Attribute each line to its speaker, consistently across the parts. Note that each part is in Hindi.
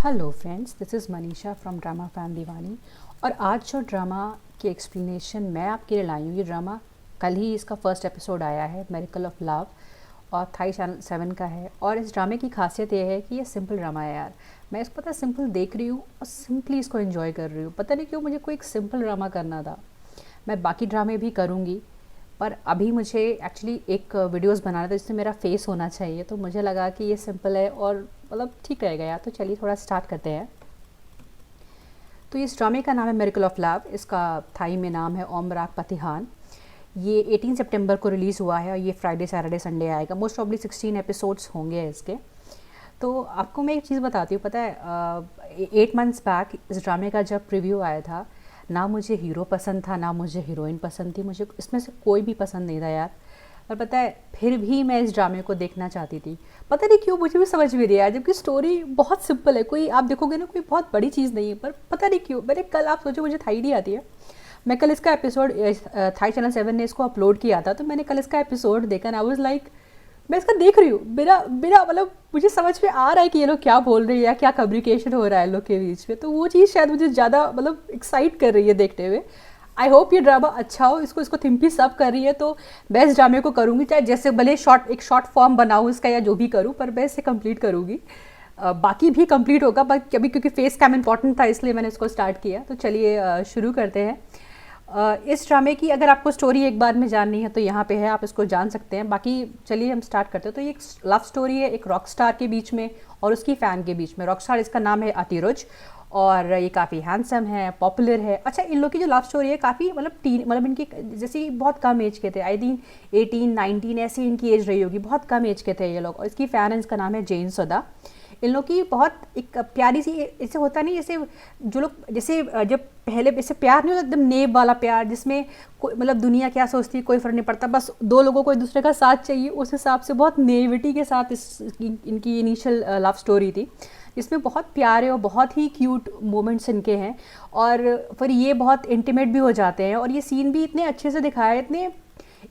Speaker 1: Hello friends, this is Manisha from drama fan Deewani. और आज जो ड्रामा की एक्सप्लेनेशन मैं आपके लिए लाई हूँ, ये ड्रामा कल ही इसका फर्स्ट एपिसोड आया है, मेरिकल ऑफ लव, और थाई चैनल 7 का है। और इस ड्रामे की खासियत ये है कि ये सिंपल ड्रामा है यार। मैं इसको पता सिंपल देख रही हूँ और सिंपली इसको एंजॉय कर रही हूँ। पता नहीं क्यों मुझे कोई एक सिंपल ड्रामा करना था। मैं बाकी ड्रामे भी करूँगी, पर अभी मुझे एक्चुअली एक वीडियोस बनाना था जिससे मेरा फेस होना चाहिए, तो मुझे लगा कि ये सिंपल है और मतलब ठीक रहेगा यार। तो चलिए थोड़ा स्टार्ट करते हैं। तो इस ड्रामे का नाम है मेरिकल ऑफ लव। इसका थाई में नाम है ओमराग पतिहान। ये 18 सितंबर को रिलीज़ हुआ है और ये फ्राइडे सैटरडे संडे आएगा। मोस्ट प्रॉब्ली 16 एपिसोड्स होंगे इसके। तो आपको मैं एक चीज़ बताती हूँ, पता है 8 मंथ्स बैक इस ड्रामे का जब प्रीव्यू आया था, ना मुझे हीरो पसंद था ना मुझे हीरोइन पसंद थी, मुझे इसमें से कोई भी पसंद नहीं था यार। और पता है फिर भी मैं इस ड्रामे को देखना चाहती थी। पता नहीं क्यों, मुझे भी समझ में नहीं आया, जबकि स्टोरी बहुत सिंपल है। कोई आप देखोगे ना, कोई बहुत बड़ी चीज़ नहीं है, पर पता नहीं क्यों मैंने कल, आप सोचो मुझे थाई नहीं आती है, मैं कल इसका एपिसोड थाई चैनल 7 ने इसको अपलोड किया था, तो मैंने कल इसका एपिसोड देखा ना, आई वाज लाइक मैं इसका देख रही हूँ, मेरा मेरा मतलब मुझे समझ में आ रहा है कि ये लोग क्या बोल रहे हैं या क्या कम्युनिकेशन हो रहा है लोग के बीच में। तो वो चीज़ शायद मुझे ज़्यादा मतलब एक्साइट कर रही है देखते हुए। आई होप ये ड्रामा अच्छा हो। इसको थिम्पी सब कर रही है तो मैं इस ड्रामे को करूँगी, चाहे जैसे भले एक शॉर्ट फॉर्म बनाऊँ इसका या जो भी करूँ, पर मैं इसे कंप्लीट करूँगी। बाकी भी कंप्लीट होगा, बट अभी क्योंकि फेस कैम इंपॉर्टेंट था इसलिए मैंने इसको स्टार्ट किया। तो चलिए शुरू करते हैं। इस ड्रामे की अगर आपको स्टोरी एक बार में जाननी है तो यहाँ पे है, आप इसको जान सकते हैं। बाकी चलिए हम स्टार्ट करते हैं। तो ये एक लव स्टोरी है एक रॉक स्टार के बीच में और उसकी फ़ैन के बीच में। रॉक स्टार इसका नाम है अतिरुज और ये काफ़ी हैंडसम है, पॉपुलर है। अच्छा, इन लोग की जो लव स्टोरी है काफ़ी मतलब इनकी जैसे बहुत कम एज के थे, आई थिंक 18-19 ऐसी इनकी एज रही होगी, बहुत कम एज के थे ये लोग। और इसकी फ़ैन है, इसका नाम है जेन सदा। इन लोग की बहुत एक प्यारी सी, ऐसे होता नहीं जैसे जो लोग जैसे जब पहले ऐसे प्यार नहीं होता एकदम नेब वाला प्यार, जिसमें कोई मतलब दुनिया क्या सोचती है कोई फ़र्क नहीं पड़ता, बस दो लोगों को एक दूसरे का साथ चाहिए, उस हिसाब से बहुत नेविटी के साथ इनकी इनिशियल लव स्टोरी थी, जिसमें बहुत प्यारे और बहुत ही क्यूट मोमेंट्स इनके हैं। और फिर ये बहुत इंटीमेट भी हो जाते हैं और ये सीन भी इतने अच्छे से दिखाया है,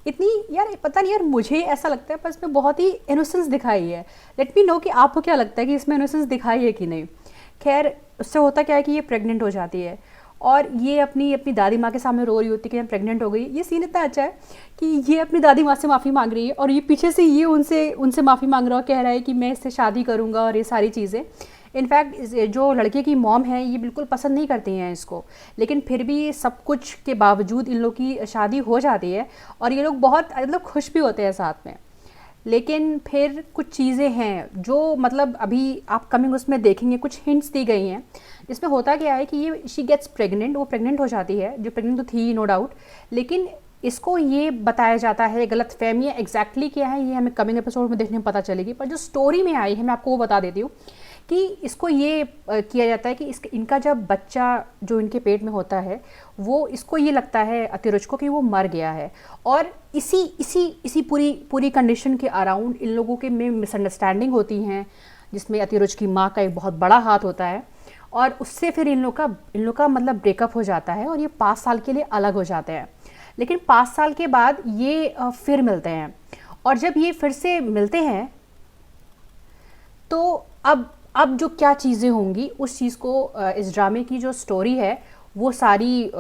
Speaker 1: इतनी यार पता नहीं यार, मुझे ऐसा लगता है पर इसमें बहुत ही इनोसेंस दिखाई है। लेट मी नो कि आपको क्या लगता है कि इसमें इनोसेंस दिखाई है कि नहीं। खैर, उससे होता क्या है कि ये प्रेग्नेंट हो जाती है और ये अपनी अपनी दादी माँ के सामने रो रही होती है कि मैं प्रेग्नेंट हो गई। ये सीन इतना अच्छा है कि ये अपनी दादी माँ से माफ़ी मांग रही है और ये पीछे से ये उनसे माफ़ी मांग रहा है, कह रहा है कि मैं इससे शादी करूँगा और ये सारी चीज़ें। इनफैक्ट जो लड़के की मॉम है ये बिल्कुल पसंद नहीं करती हैं इसको, लेकिन फिर भी सब कुछ के बावजूद इन लोग की शादी हो जाती है और ये लोग बहुत मतलब खुश भी होते हैं साथ में। लेकिन फिर कुछ चीज़ें हैं जो मतलब अभी आप कमिंग उसमें देखेंगे, कुछ हिंट्स दी गई हैं जिसमें होता क्या है कि ये शी गेट्स प्रेग्नेंट, वो प्रेग्नेंट हो जाती है, जो प्रेग्नेंट तो थी नो डाउट, लेकिन इसको ये बताया जाता है गलत फहमियाँ एग्जैक्टली क्या है ये हमें कमिंग एपिसोड में देखने में पता चलेगी। पर जो स्टोरी में आई है मैं आपको वो बता देती हूँ कि इसको ये किया जाता है कि इनका जब बच्चा जो इनके पेट में होता है, वो इसको ये लगता है अतिरुज को कि वो मर गया है। और इसी पूरी कंडीशन के अराउंड इन लोगों के में मिसअंडरस्टैंडिंग होती हैं, जिसमें अतिरुज की माँ का एक बहुत बड़ा हाथ होता है और उससे फिर इन लोग का मतलब ब्रेकअप हो जाता है और ये 5 साल के लिए अलग हो जाते हैं। लेकिन 5 साल के बाद ये फिर मिलते हैं और जब ये फिर से मिलते हैं तो अब जो क्या चीज़ें होंगी उस चीज़ को इस ड्रामे की जो स्टोरी है वो सारी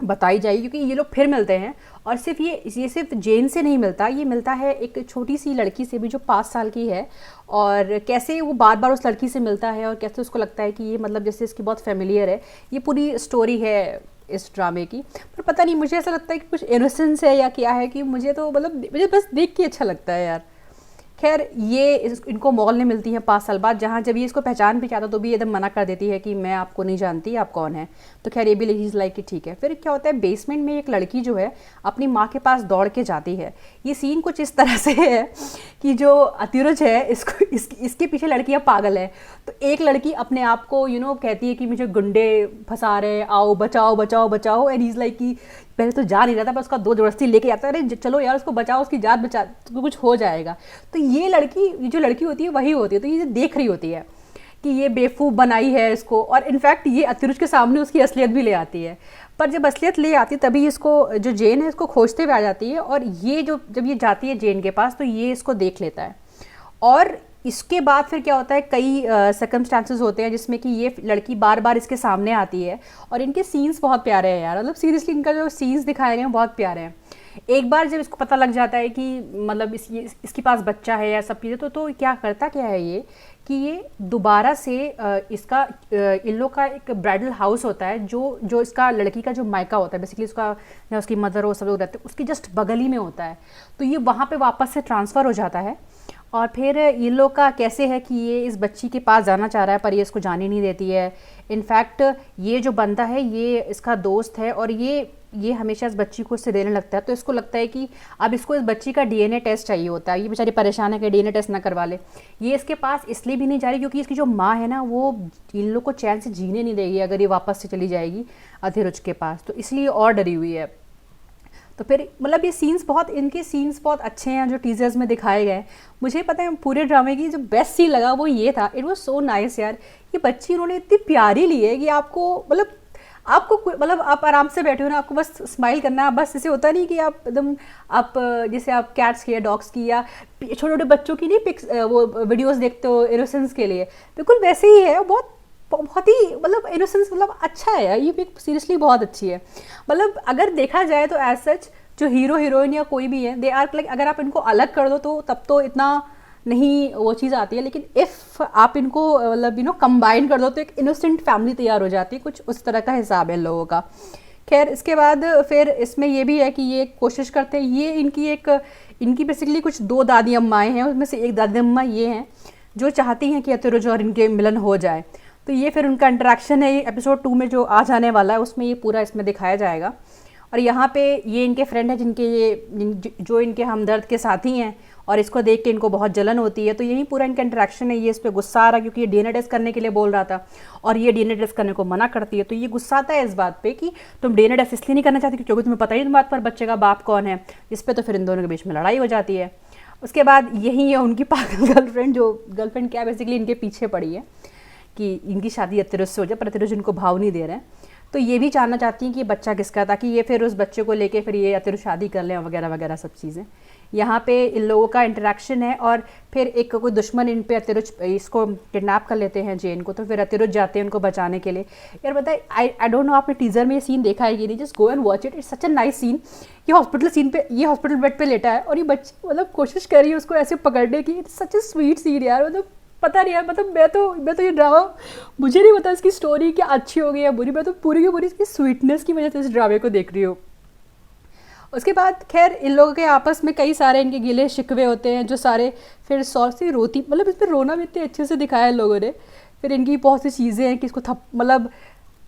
Speaker 1: बताई जाएगी, क्योंकि ये लोग फिर मिलते हैं और सिर्फ ये सिर्फ जेन से नहीं मिलता, ये मिलता है एक छोटी सी लड़की से भी जो 5 साल की है। और कैसे वो बार बार उस लड़की से मिलता है और कैसे उसको लगता है कि ये मतलब जैसे इसकी बहुत फेमिलियर है। ये पूरी स्टोरी है इस ड्रामे की। पर पता नहीं, मुझे ऐसा लगता है कि कुछ इनोसेंस है या क्या है कि मुझे तो मतलब मुझे बस देख के अच्छा लगता है यार। खैर, ये इनको मोगल मिलती है 5 साल बाद, जहाँ जब ये इसको पहचान भी चाहता तो भी एकदम मना कर देती है कि मैं आपको नहीं जानती, आप कौन है। तो खैर ये भी इज लाइक कि ठीक है। फिर क्या होता है, बेसमेंट में एक लड़की जो है अपनी माँ के पास दौड़ के जाती है। ये सीन कुछ इस तरह से है कि जो अतिरुज है इसके पीछे लड़कियाँ पागल है। तो एक लड़की अपने आप को कहती है कि मुझे गुंडे फंसा रहे, आओ बचाओ बचाओ बचाओ, एंड इज लाइक कि पहले तो जा नहीं रहा था पर उसका दो ज़बरदस्ती लेके जाता है, अरे चलो यार उसको बचाओ, उसकी जान बचा तो कुछ हो जाएगा। तो ये जो लड़की होती है वही होती है, तो ये देख रही होती है कि ये बेवकूफ़ बनाई है इसको, और इनफैक्ट ये अतिरुज के सामने उसकी असलियत भी ले आती है। पर जब असलियत ले आती है तभी इसको जो जेन है इसको खोजते हुए आ जाती है, और ये जब ये जाती है जेन के पास तो ये इसको देख लेता है और इसके बाद फिर क्या होता है, कई सर्कमस्टांसेस होते हैं जिसमें कि ये लड़की बार बार इसके सामने आती है, और इनके सीन्स बहुत प्यारे हैं यार, मतलब सीरियसली इनका जो सीन्स दिखाए गए हैं बहुत प्यारे हैं। एक बार जब इसको पता लग जाता है कि मतलब इसके पास बच्चा है या सब चीज़ें, तो क्या करता क्या है ये कि ये दोबारा से इसका इन लोग का एक ब्राइडल हाउस होता है जो इसका लड़की का जो मायका होता है, बेसिकली उसका उसकी मदर और सब लोग रहते हैं उसकी जस्ट बगल ही में होता है। तो ये वहाँ पे वापस से ट्रांसफ़र हो जाता है, और फिर इन लोग का कैसे है कि ये इस बच्ची के पास जाना चाह रहा है पर ये इसको जाने नहीं देती है। इनफैक्ट ये जो बंदा है ये इसका दोस्त है, और ये हमेशा इस बच्ची को उससे देने लगता है, तो इसको लगता है कि अब इसको इस बच्ची का डीएनए टेस्ट चाहिए होता है। ये बेचारी परेशान है कि डीएनए टेस्ट ना करवा ले। ये इसके पास इसलिए भी नहीं जा रही क्योंकि इसकी जो माँ है ना वो इन लोग को चैन से जीने नहीं देगी अगर ये वापस से चली जाएगी अतिरुच के पास, तो इसलिए और डरी हुई है। तो फिर मतलब ये सीन्स बहुत, इनके सीन्स बहुत अच्छे हैं जो टीजर्स में दिखाए गए। मुझे पता है पूरे ड्रामे की जो बेस्ट सीन लगा वो ये था, इट वाज सो नाइस यार। ये बच्ची उन्होंने इतनी प्यारी ली है कि मतलब आप आराम से बैठे हो ना, आपको बस स्माइल करना है, बस ऐसे होता नहीं कि आप एकदम आप जैसे आप कैट्स की या डॉग्स की या छोटे छोटे बच्चों की नहीं पिक्स वो वीडियोस देखते हो इनोसेंस के लिए, बिल्कुल वैसे ही है। बहुत ही मतलब इनोसेंस मतलब अच्छा है यार, ये पिक सीरियसली बहुत अच्छी है। मतलब अगर देखा जाए तो एज सच जो हीरो हीरोइन या कोई भी है दे आर लाइक, अगर आप इनको अलग कर दो तो तब तो इतना नहीं वो चीज़ आती है, लेकिन इफ़ आप इनको मतलब कंबाइन कर दो तो एक इनोसेंट फैमिली तैयार हो जाती है, कुछ उस तरह का हिसाब है इन लोगों का। खैर इसके बाद फिर इसमें ये भी है कि ये कोशिश करते हैं, ये इनकी बेसिकली कुछ 2 दादी अम्माएँ हैं, उसमें से एक दादी अम्मा ये हैं जो चाहती हैं कि अतिरुज और इनके मिलन हो जाए। तो ये फिर उनका इंटरेक्शन है, एपिसोड 2 में जो आ जाने वाला है उसमें ये पूरा इसमें दिखाया जाएगा। और यहाँ पे ये इनके फ्रेंड है जो इनके हमदर्द के साथी हैं, और इसको देख के इनको बहुत जलन होती है। तो यही पूरा इनका इंटरेक्शन है। ये इस पर गुस्सा आ रहा क्योंकि ये डीएनए टेस्ट करने के लिए बोल रहा था और ये डीएनए टेस्ट करने को मना करती है। तो ये गुस्सा आता है इस बात पे कि तुम डीएनए टेस्ट इसलिए नहीं करना चाहती क्योंकि तुम्हें पता ही नहीं बात पर बच्चे का बाप कौन है। इस पर तो फिर इन दोनों के बीच में लड़ाई हो जाती है। उसके बाद यही है उनकी पागल गर्लफ्रेंड क्या बेसिकली इनके पीछे पड़ी है कि इनकी शादी अतिरुज से हो जाए, पर अतिरुज इनको भाव नहीं दे रहे हैं। तो ये भी जानना चाहती हैं कि ये बच्चा किसका, ताकि ये फिर उस बच्चे को लेके फिर ये अतिरुज शादी कर लें वगैरह वगैरह सब चीज़ें। यहाँ पे इन लोगों का इंटरेक्शन है, और फिर एक कोई दुश्मन इन पे अतिरुज इसको किडनैप कर लेते हैं जेन को, तो फिर अतिरुज जाते हैं उनको बचाने के लिए। यार बताए आई डोंट नो आपने टीजर में ये सीन देखा है कि नहीं, just go and watch it, it's such a nice scene. ये हॉस्पिटल बेड पे लेटा है और ये बच्ची मतलब कोशिश कर रही है उसको ऐसे पकड़ने की। It's such a sweet scene यार, मतलब पता नहीं यार, मतलब मैं तो ये ड्रामा, मुझे नहीं पता इसकी स्टोरी क्या अच्छी हो गई या बुरी, मैं तो पूरी की पूरी इसकी स्वीटनेस की वजह से इस ड्रामे को देख रही हूँ। उसके बाद खैर इन लोगों के आपस में कई सारे इनके गिले शिकवे होते हैं जो सारे फिर सॉसी रोती, मतलब इस पर रोना भी इतने अच्छे से दिखाया है लोगों ने। फिर इनकी बहुत सी चीज़ें हैं कि इसको मतलब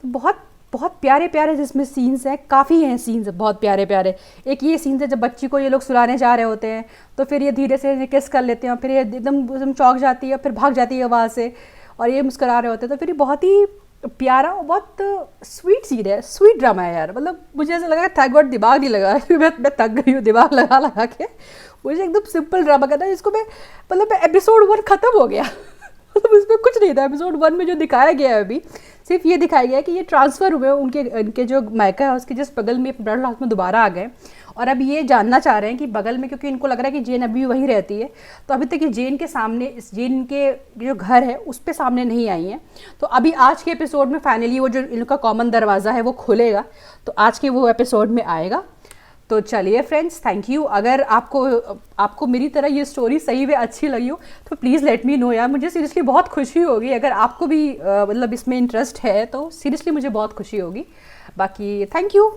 Speaker 1: बहुत बहुत प्यारे प्यारे जिसमें सीन्स हैं, काफ़ी हैं सीन्स बहुत प्यारे प्यारे। एक ये सीन है जब बच्ची को ये लोग सुलाने जा रहे होते हैं तो फिर ये धीरे से किस कर लेते हैं, फिर ये एकदम चौंक जाती है, फिर भाग जाती है वहाँ से और ये मुस्कुरा रहे होते हैं। तो फिर ये बहुत ही प्यारा और बहुत स्वीट सीन है, स्वीट ड्रामा है यार। मतलब मुझे ऐसा लगा थक गॉट दिमाग नहीं लगा मैं थक गई हूँ दिमाग लगा लगा के। मुझे एकदम सिंपल ड्रामा करना है जिसको मैं मतलब एपिसोड 1 ख़त्म हो गया मतलब उसमें कुछ नहीं था। एपिसोड 1 में जो दिखाया गया है अभी सिर्फ ये दिखाया गया है कि ये ट्रांसफ़र हुए उनके जो मायका है उसके जिस बगल में ब्राइडल हाउस में दोबारा आ गए, और अब ये जानना चाह रहे हैं कि बगल में, क्योंकि इनको लग रहा है कि जेन अभी वहीं रहती है, तो अभी तक ये जेन के सामने, इस जेन के जो घर है उस पे सामने नहीं आई हैं। तो अभी आज के एपिसोड में फाइनली वो जो इनका कॉमन दरवाज़ा है वो खुलेगा, तो आज के वो एपिसोड में आएगा। तो चलिए फ्रेंड्स, थैंक यू। अगर आपको मेरी तरह ये स्टोरी सही में अच्छी लगी हो तो प्लीज़ लेट मी नो यार, मुझे सीरियसली बहुत खुशी होगी। अगर आपको भी मतलब इसमें इंटरेस्ट है तो सीरियसली मुझे बहुत खुशी होगी। बाकी थैंक यू।